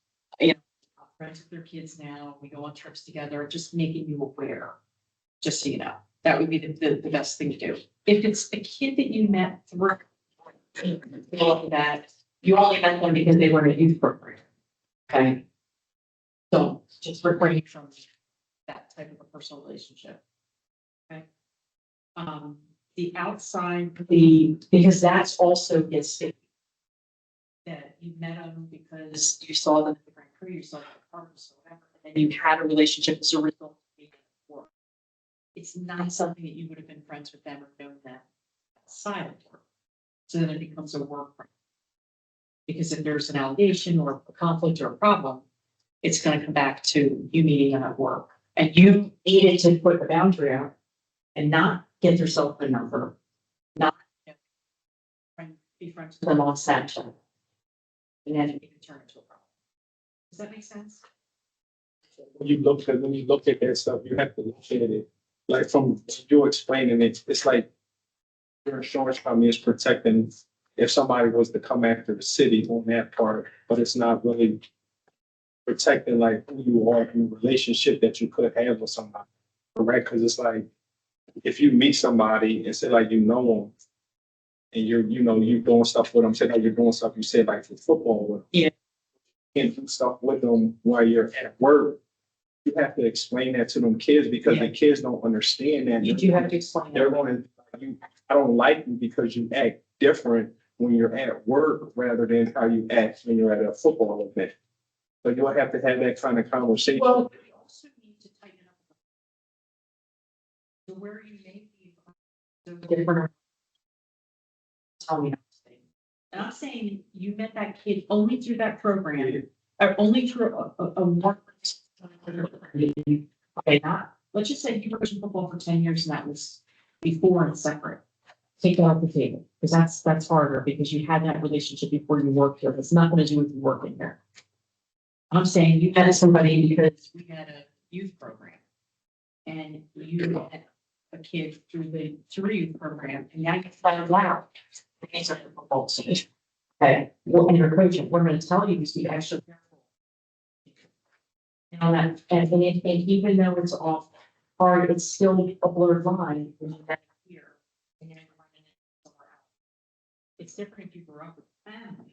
friends with their kids now, we go on trips together, just making you aware, just so you know. That would be the best thing to do. If it's a kid that you met through that, you only met them because they were in a youth program. Okay. So just refrain from that type of a personal relationship. Okay. The outside, because that's also gets sticky. That you met them because you saw them at the Grand Prix, you saw them at parties or whatever, and then you had a relationship as a result of being at work. It's not something that you would have been friends with them or known them outside of work. So then it becomes a work friend. Because if there's an allegation or a conflict or a problem, it's going to come back to you meeting them at work. And you needed to put a boundary out and not get their cell phone number, not be friends with them on Snapchat. And then it can turn into a problem. Does that make sense? When you look at that stuff, you have to look at it, like from you explaining it, it's like your insurance company is protecting if somebody was to come after the city on that part, but it's not really protecting like who you are in the relationship that you could have with somebody, correct? Because it's like, if you meet somebody and say like you know them, and you're doing stuff with them, say like you're doing stuff you said like for football with them. Yeah. You can't do stuff with them while you're at work. You have to explain that to them kids because the kids don't understand that. You do have to explain They're that. going to, I don't like you because you act different when you're at work rather than how you act when you're at a football event. So you'll have to have that kind of conversation. Well, we also need to tighten up. So where you may be so different. Tell me. And I'm saying you met that kid only through that program, or only through a work. Okay, not, let's just say you were coaching football for 10 years and that was before and separate. Take that off the table, because that's harder, because you had that relationship before you worked here. It's not gonna do with you working there. I'm saying you met somebody because we had a youth program. And you met a kid through the youth program, and now you found out. These are the football team. Okay, well, and you're coaching, we're gonna tell you to be extra careful. And even though it's off hard, it's still a blurred line when you're back here and you're running it somewhere else. It's different if you grew up with a family.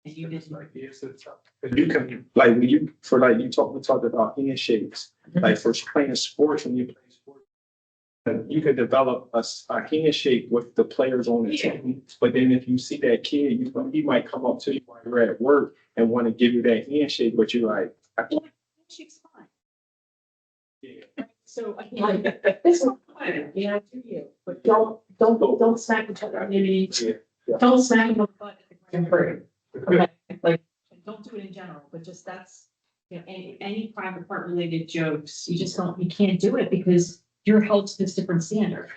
And you It's just like, yes, it's tough. 'Cause you can, like, when you, for like, we talked about handshakes, like for playing sports, when you play sports, you could develop a handshake with the players on the team. But then if you see that kid, he might come up to you while you're at work and want to give you that handshake, but you're like, I can't. She's fine. Yeah. So I mean, like, this is fine, do you? But don't smack each other. Yeah. Don't smack them on the butt at the Grand Prix. Okay, like, don't do it in general, but just that's, any private part related jokes, you can't do it because you're held to this different standard.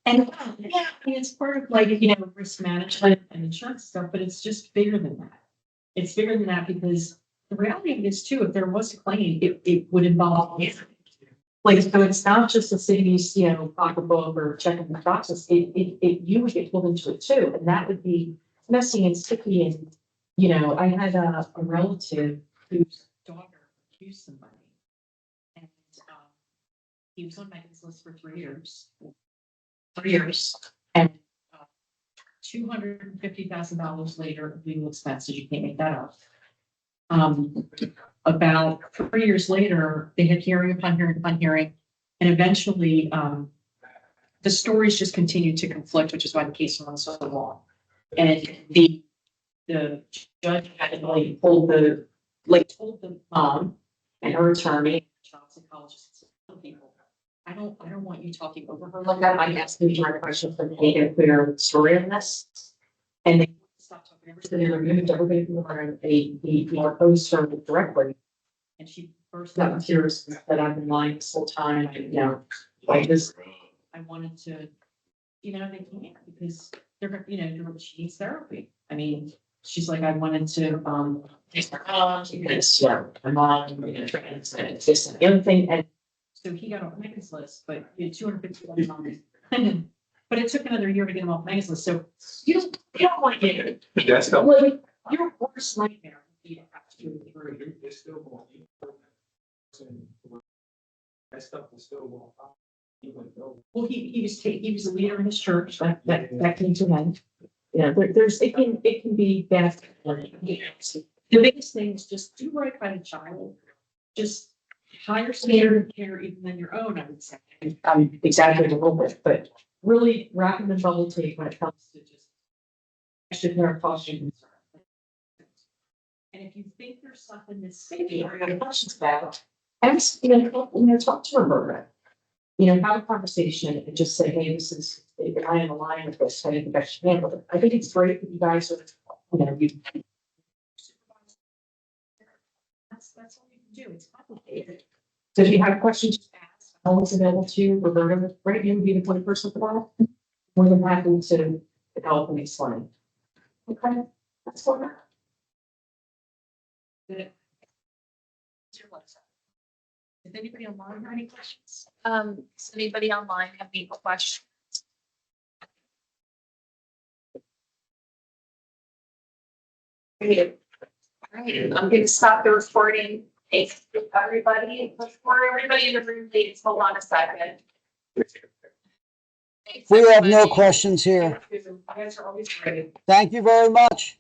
And yeah, I mean, it's part of like, risk management and insurance stuff, but it's just bigger than that. It's bigger than that because the reality of it is too, if there was a claim, it would involve you. Like, so it's not just the city's, pocketbook or checking the boxes, you would get pulled into it too, and that would be messy and sticky and, I had a relative whose daughter abused somebody. And, he was on Megan's list for 3 years. 3 years, and, $250,000 later of legal expenses, you can't make that up. About 3 years later, they had hearing upon hearing upon hearing, and eventually, the stories just continued to conflict, which is why the case went on so long. And the judge had like told the mom and her attorney, child psychologist, people, I don't want you talking over her like that. I asked me my question for me to clear the story on this. And they stopped talking. Everybody removed everybody from the room. He opposed her directly. And she burst out in tears and said, I've been lying this whole time. I wanted to, they can't because they're, she needs therapy. I mean, she's like, I wanted to, taste my mom, my mom, trans, and this and the other thing. And so he got off Megan's list, but he had $250,000. But it took another year to get him off Megan's list. So you don't want to get That's the. like your worst nightmare would be to have to go through. It's still going. That stuff is still going. Even though. Well, he was a leader in his church, that came to an end. It can be bad. The biggest thing is just do right by the child. Just higher standard of care even than your own, I would say. I'm exaggerating a little bit, but really wrap them in bubble tape when it comes to just extra care and caution. And if you think there's something that's sticky or you have questions about, ask, talk to her about it. Have a conversation and just say, hey, this is, I am aligned with this, I think the best you handle it. I think it's great that you guys are, that's all you can do. It's complicated. So if you have questions, just ask. I'm always available to Roberta, right? You would be the point person for that. More than happy to help and explain. Okay, that's what. Good. It's your website. Does anybody online have any questions? Does anybody online have any questions? Great. All right, I'm going to stop the recording. Thanks to everybody. Before everybody in the room leaves, hold on a second. Thanks, We have no everybody. questions here. You guys are always ready. Thank you very much.